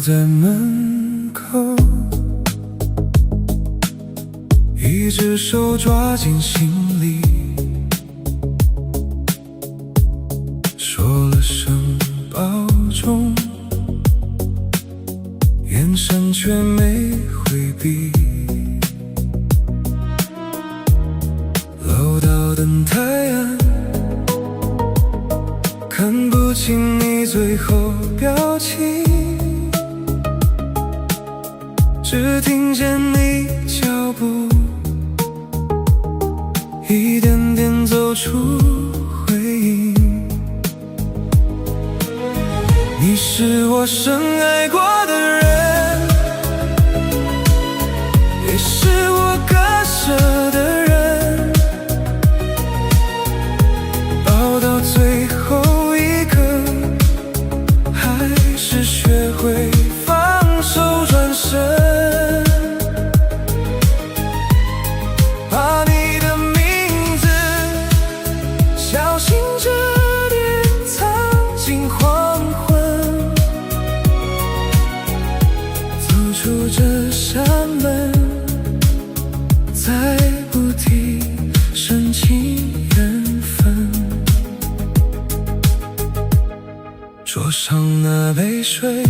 在门口，一只手抓进心里，说了声保重，眼神却没回避。楼道灯太暗，看不清你最后表情，只听见你脚步一点点走出回音。你是我深爱过的人，也是我割舍的人，抱到最后一刻，还是学会放手转身，把你的名字小心着典藏进黄昏，走出这扇门，再不提深情缘分。桌上那杯水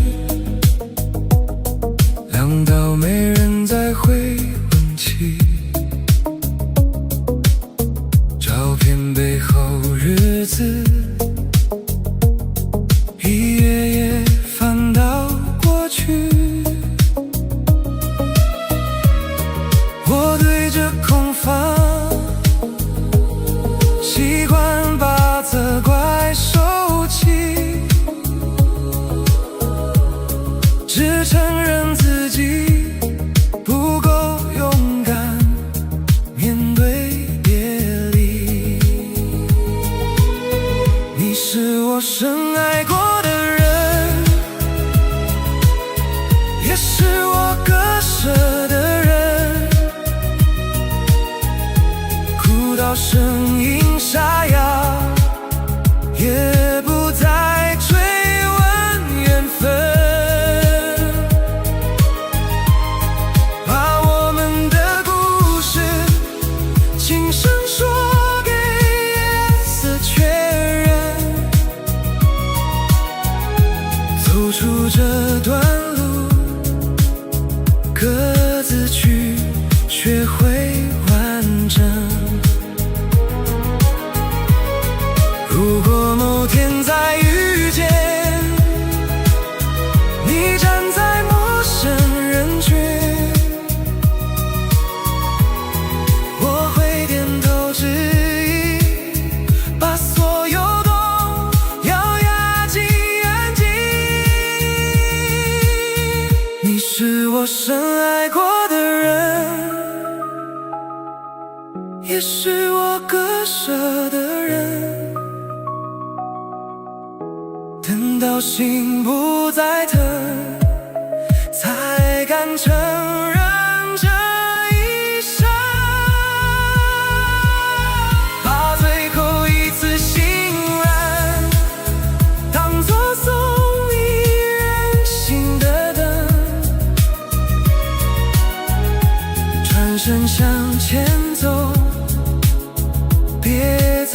凉到没人再会问起，照片背后日子一页页翻到过去，我对着空房习惯把责怪收起，只承认自己不够勇敢面对别离。你是我深爱过的人，也是我割舍的人，哭到声音沙哑，也不再追问缘分，把我们的故事轻声说给夜色确认，走出这段路，各自去学会完整。如果某天再遇见你，站在陌生人群，我会点头致意，把所有都要压进眼睛。你是我深爱过的人，也是我割舍的人，等到心不再疼，才敢承认这一生，把最后一次心软当作送你人心的灯，转身向前走，别